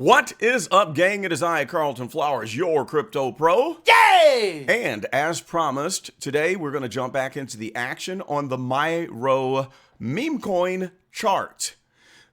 What is up, gang? It is I, Carlton Flowers, your crypto pro. Yay! And as promised, today we're going to jump back into the action on the MYRO meme coin chart.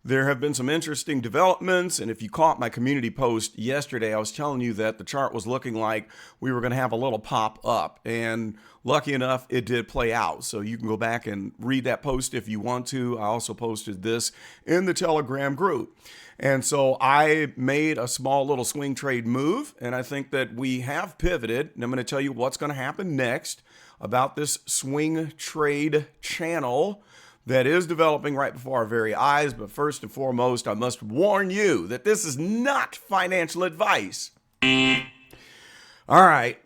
There have been some interesting developments, and if you caught my community post yesterday, I was telling you that the chart was looking like we were going to have a little pop up, and lucky enough, it did play out. So you can go back and read that post if you want to. I also posted this in the Telegram group. And so I made a small little swing trade move, and I think that we have pivoted, and I'm going to tell you what's going to happen next about this swing trade channel that is developing right before our very eyes. But first and foremost, I must warn you that this is not financial advice. All right,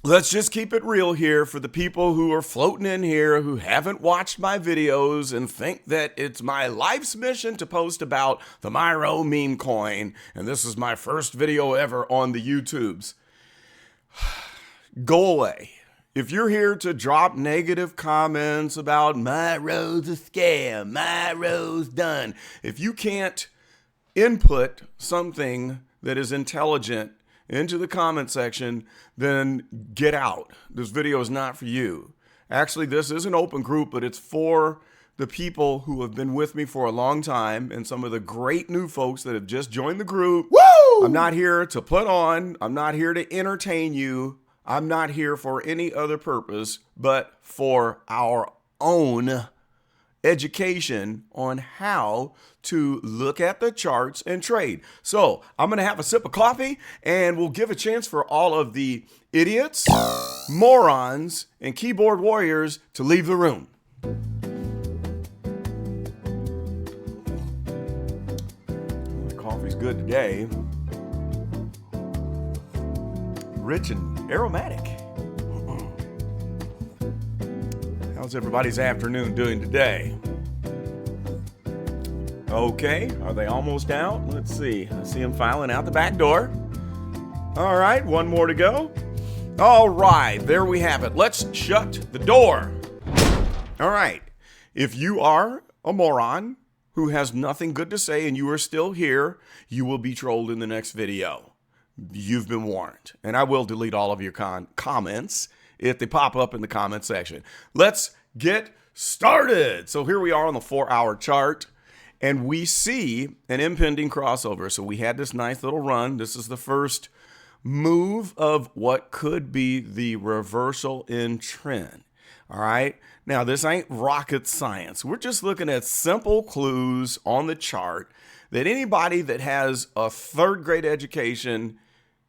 let's just keep it real here for the people who are floating in here who haven't watched my videos and think that it's my life's mission to post about the MYRO meme coin, and this is my first video ever on the YouTubes. Go away. If you're here to drop negative comments about MYRO's a scam, MYRO's done, if you can't input something that is intelligent into the comment section, then get out. This video is not for you. Actually, this is an open group, but it's for the people who have been with me for a long time and some of the great new folks that have just joined the group. Woo! I'm not here to put on. I'm not here to entertain you. I'm not here for any other purpose but for our own education on how to look at the charts and trade. So I'm going to have a sip of coffee and we'll give a chance for all of the idiots, morons, and keyboard warriors to leave the room. The coffee's good today. Rich and aromatic. How's everybody's afternoon doing today? Okay, are they almost out? Let's see. I see them filing out the back door. All right, one more to go. All right, there we have it. Let's shut the door. All right, if you are a moron who has nothing good to say and you are still here, you will be trolled in the next video. You've been warned, and I will delete all of your comments if they pop up in the comment section. Let's get started. So here we are on the 4-hour chart, and we see an impending crossover. So we had this nice little run. This is the first move of what could be the reversal in trend. All right. Now, this ain't rocket science. We're just looking at simple clues on the chart that anybody that has a third grade education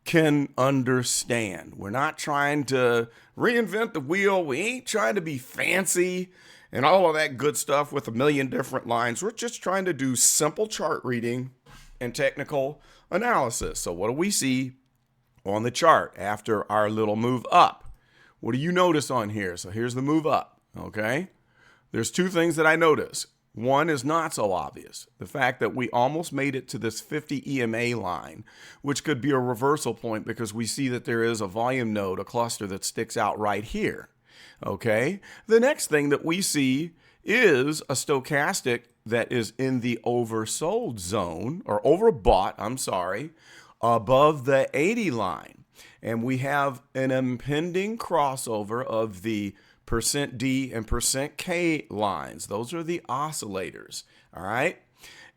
can understand. We're not trying to reinvent the wheel. We ain't trying to be fancy and all of that good stuff with a million different lines. We're just trying to do simple chart reading and technical analysis. So what do we see on the chart after our little move up? What do you notice on here? So here's the move up, okay? There's two things that I notice. One is not so obvious. The fact that we almost made it to this 50 EMA line, which could be a reversal point because we see that there is a volume node, a cluster that sticks out right here. Okay. The next thing that we see is a stochastic that is in the oversold zone, or overbought, I'm sorry, above the 80 line. And we have an impending crossover of the %D and %K lines. Those are the oscillators. All right.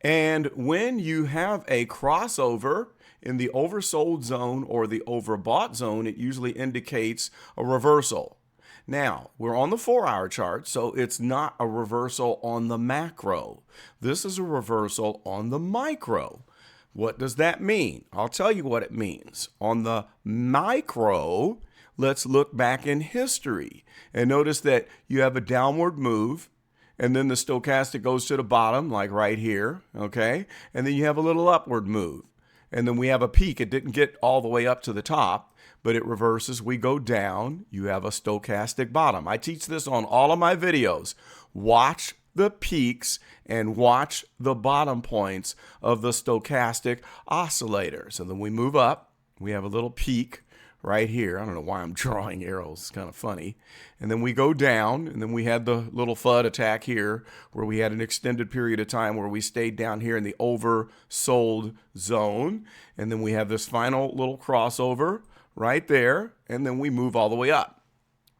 And when you have a crossover in the oversold zone or the overbought zone, it usually indicates a reversal. Now, we're on the 4-hour chart, so it's not a reversal on the macro. This is a reversal on the micro. What does that mean? I'll tell you what it means. On the micro, let's look back in history and notice that you have a downward move and then the stochastic goes to the bottom, like right here, okay? And then you have a little upward move. And then we have a peak. It didn't get all the way up to the top, but it reverses. We go down. You have a stochastic bottom. I teach this on all of my videos. Watch the peaks and watch the bottom points of the stochastic oscillator. So then we move up. We have a little peak right here. I don't know why I'm drawing arrows. It's kind of funny. And then we go down, and then we had the little FUD attack here where we had an extended period of time where we stayed down here in the oversold zone. And then we have this final little crossover right there, and then we move all the way up.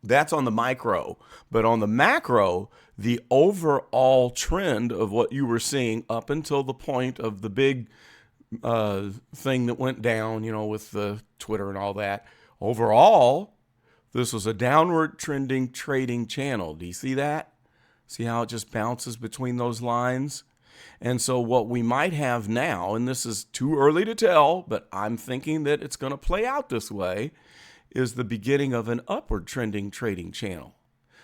That's on the micro. But on the macro, the overall trend of what you were seeing up until the point of the big thing that went down, with the Twitter and all that, overall, this was a downward trending trading channel. Do you see that? See how it just bounces between those lines? And so what we might have now, and this is too early to tell, but I'm thinking that it's going to play out this way, is the beginning of an upward trending trading channel.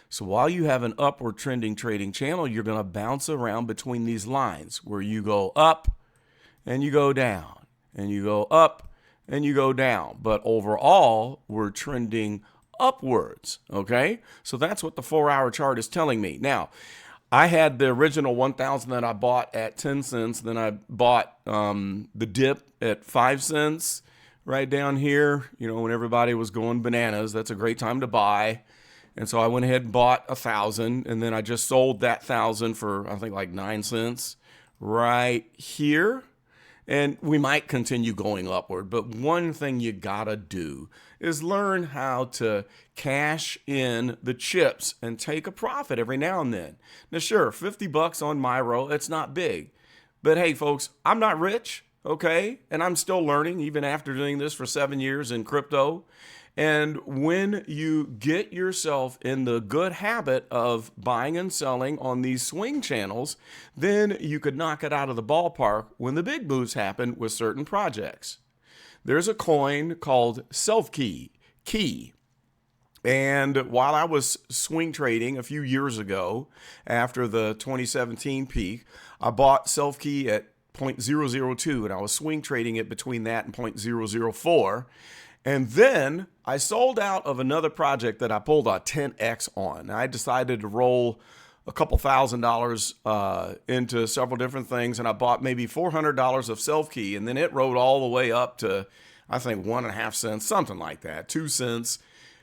So while you have an upward trending trading channel, you're going to bounce around between these lines where you go up and you go down, and you go up and you go down. But overall, we're trending upwards, okay? So that's what the 4-hour chart is telling me. Now, I had the original 1,000 that I bought at 10 cents. Then I bought the dip at 5 cents right down here, when everybody was going bananas. That's a great time to buy. And so I went ahead and bought 1,000, and then I just sold that 1,000 for, I think, like 9 cents right here. And we might continue going upward, but one thing you gotta do is learn how to cash in the chips and take a profit every now and then. Now, sure, $50 on MYRO, it's not big. But hey, folks, I'm not rich, okay? And I'm still learning, even after doing this for 7 years in crypto. And when you get yourself in the good habit of buying and selling on these swing channels, then you could knock it out of the ballpark when the big moves happen with certain projects. There's a coin called Self-Key. And while I was swing trading a few years ago, after the 2017 peak, I bought Self-Key at 0.002, and I was swing trading it between that and 0.004. And then I sold out of another project that I pulled a 10x on. I decided to roll a couple $1,000 into several different things, and I bought maybe $400 of Self-Key, and then it rode all the way up to, I think, 1.5 cents, something like that, 2 cents.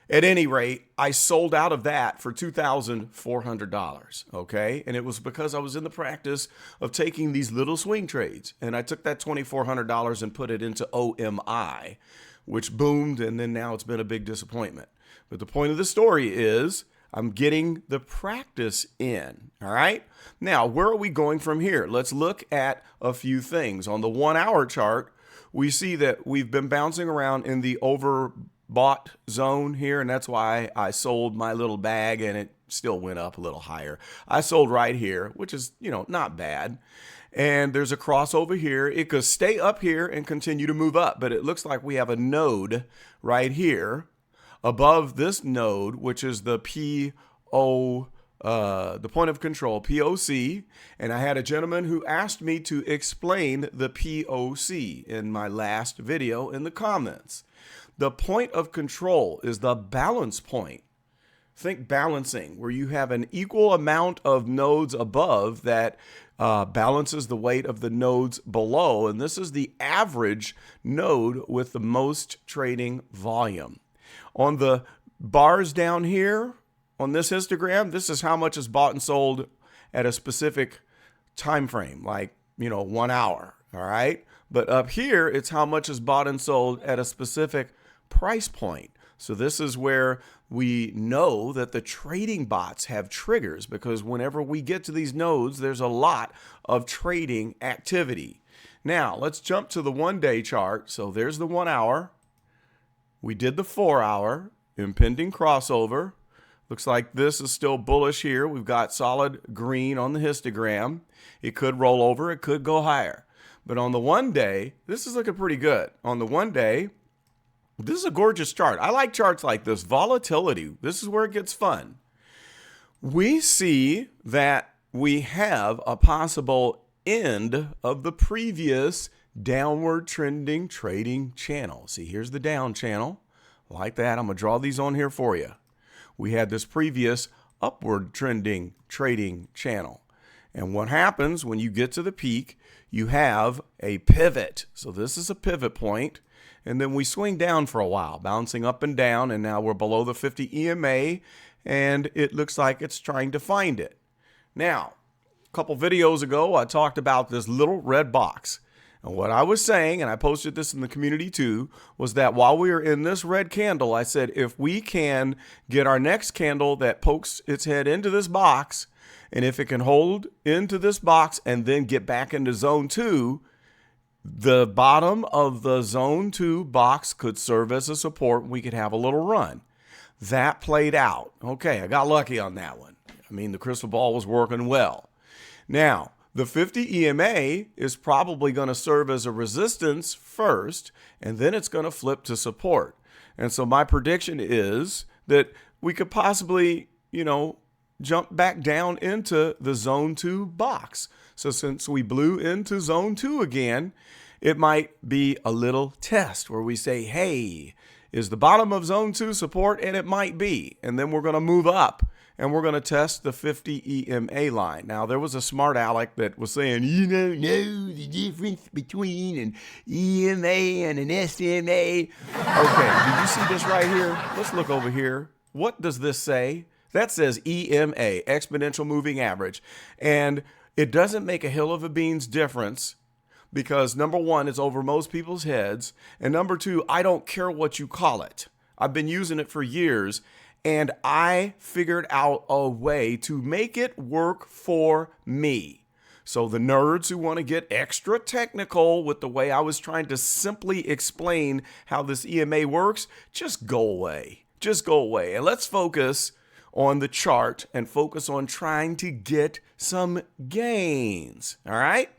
At any rate, I sold out of that for $2,400, okay? And it was because I was in the practice of taking these little swing trades, and I took that $2,400 and put it into OMI, which boomed, and then now it's been a big disappointment. But the point of the story is I'm getting the practice in, all right? Now, where are we going from here? Let's look at a few things. On the 1-hour chart, we see that we've been bouncing around in the overbought zone here, and that's why I sold my little bag, and it still went up a little higher. I sold right here, which is, not bad. And there's a crossover here. It could stay up here and continue to move up, but it looks like we have a node right here above this node, which is the the point of control, POC. And I had a gentleman who asked me to explain the POC in my last video in the comments. The point of control is the balance point. Think balancing, where you have an equal amount of nodes above that balances the weight of the nodes below. And this is the average node with the most trading volume. On the bars down here on this histogram, this is how much is bought and sold at a specific time frame, like, 1 hour, all right? But up here, it's how much is bought and sold at a specific price point. So this is where we know that the trading bots have triggers, because whenever we get to these nodes, there's a lot of trading activity. Now, let's jump to the 1-day chart. So there's the 1 hour. We did the 4-hour, impending crossover. Looks like this is still bullish here. We've got solid green on the histogram. It could roll over. It could go higher. But on the 1-day, this is looking pretty good. On the 1-day, this is a gorgeous chart. I like charts like this. Volatility. This is where it gets fun. We see that we have a possible end of the previous downward trending trading channel. See, here's the down channel. Like that. I'm going to draw these on here for you. We had this previous upward trending trading channel. And what happens when you get to the peak, you have a pivot. So this is a pivot point. and then we swing down for a while, bouncing up and down, and now we're below the 50 EMA, and it looks like it's trying to find it. Now, a couple videos ago, I talked about this little red box. And what I was saying, and I posted this in the community too, was that while we are in this red candle, I said if we can get our next candle that pokes its head into this box, and if it can hold into this box and then get back into zone 2, the bottom of the zone 2 box could serve as a support. We could have a little run. That played out. Okay, I got lucky on that one. I mean, the crystal ball was working well. Now, the 50 EMA is probably going to serve as a resistance first, and then it's going to flip to support. And so my prediction is that we could possibly, jump back down into the zone 2 box. So since we blew into zone 2 again, it might be a little test where we say, hey, is the bottom of zone 2 support? And it might be. And then we're going to move up. And we're going to test the 50 EMA line. Now, there was a smart aleck that was saying, you don't know the difference between an EMA and an SMA. Okay, did you see this right here? Let's look over here. What does this say? That says EMA, exponential moving average. And it doesn't make a hill of a beans difference because, number one, it's over most people's heads. And number two, I don't care what you call it. I've been using it for years. And I figured out a way to make it work for me. So the nerds who want to get extra technical with the way I was trying to simply explain how this EMA works, just go away. Just go away. And let's focus on the chart and focus on trying to get some gains. All right?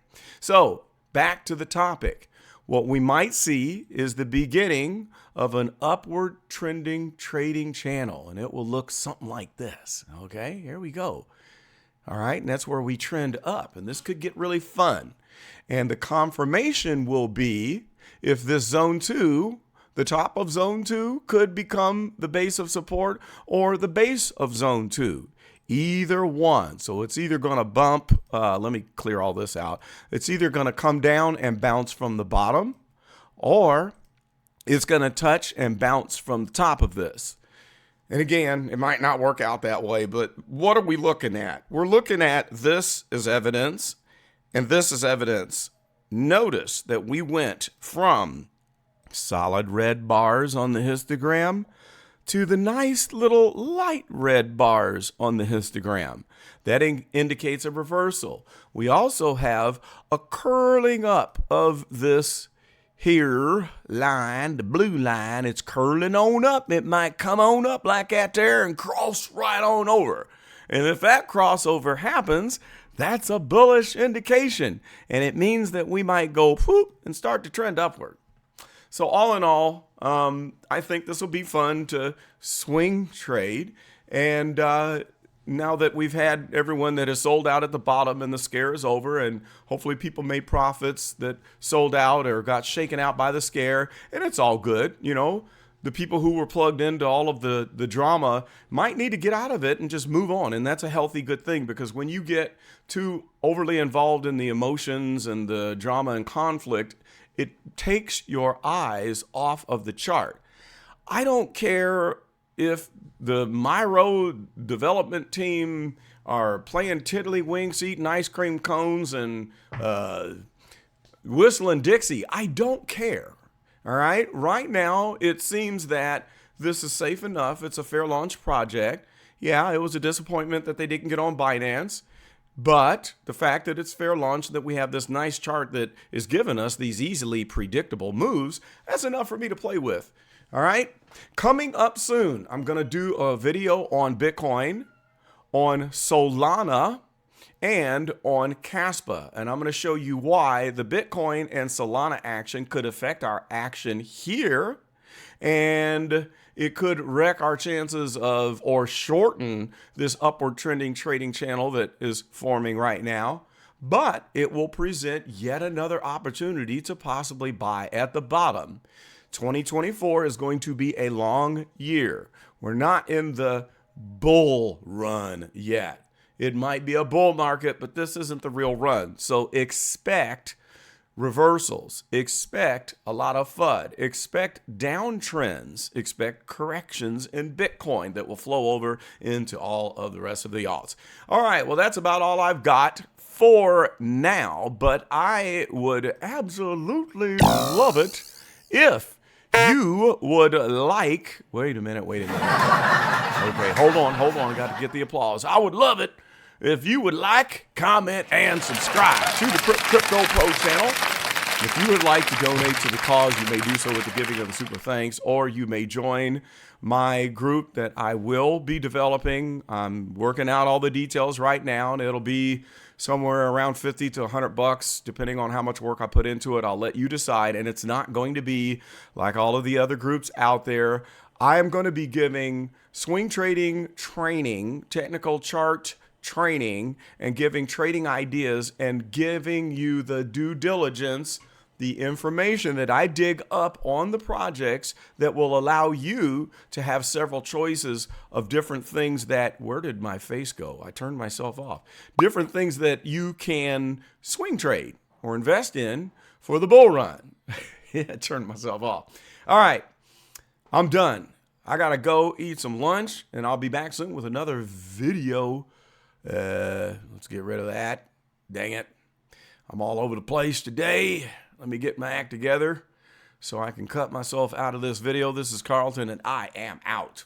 So back to the topic. What we might see is the beginning of an upward trending trading channel, and it will look something like this. Okay, here we go. All right, and that's where we trend up, and this could get really fun. And the confirmation will be if this zone 2, the top of zone 2, could become the base of support or the base of zone 2. Either one. So it's either going to bump, let me clear all this out. It's either going to come down and bounce from the bottom, or it's going to touch and bounce from the top of this. And again, it might not work out that way, but what are we looking at? We're looking at this as evidence, and this is evidence. Notice that we went from solid red bars on the histogram to the nice little light red bars on the histogram. That indicates a reversal. We also have a curling up of this here line, the blue line. It's curling on up. It might come on up like that there and cross right on over. And if that crossover happens, that's a bullish indication. And it means that we might go whoop and start to trend upward. So all in all, I think this will be fun to swing trade. And now that we've had everyone that has sold out at the bottom and the scare is over, and hopefully people made profits that sold out or got shaken out by the scare, and it's all good. The people who were plugged into all of the drama might need to get out of it and just move on. And that's a healthy, good thing, because when you get too overly involved in the emotions and the drama and conflict, it takes your eyes off of the chart. I don't care if the MYRO development team are playing tiddlywinks, eating ice cream cones, and whistling Dixie. I don't care. All right? Right now, it seems that this is safe enough. It's a fair launch project. Yeah, it was a disappointment that they didn't get on Binance. But the fact that it's fair launch, that we have this nice chart that is giving us these easily predictable moves, that's enough for me to play with. All right. Coming up soon, I'm going to do a video on Bitcoin, on Solana, and on Caspa. And I'm going to show you why the Bitcoin and Solana action could affect our action here. And it could wreck our chances of, or shorten this upward trending trading channel that is forming right now. But it will present yet another opportunity to possibly buy at the bottom. 2024 is going to be a long year. We're not in the bull run yet. It might be a bull market, but this isn't the real run. So expect reversals. Expect a lot of FUD. Expect downtrends. Expect corrections in Bitcoin that will flow over into all of the rest of the alts. All right, well, that's about all I've got for now, but I would absolutely love it if you would like, wait a minute. Okay, hold on, got to get the applause. I would love it if you would like, comment, and subscribe to the Crypto Pro channel. If you would like to donate to the cause, you may do so with the giving of the super thanks, or you may join my group that I will be developing. I'm working out all the details right now, and it'll be somewhere around $50 to $100, depending on how much work I put into it. I'll let you decide, and it's not going to be like all of the other groups out there. I am going to be giving swing trading training, technical chart training, and giving trading ideas and giving you the due diligence, the information that I dig up on the projects that will allow you to have several choices of different things that, where did my face go? I turned myself off. Different things that you can swing trade or invest in for the bull run. I turned myself off. All right, I'm done. I got to go eat some lunch, and I'll be back soon with another video. Let's get rid of that. Dang it. I'm all over the place today. Let me get my act together so I can cut myself out of this video. This is Carlton, and I am out.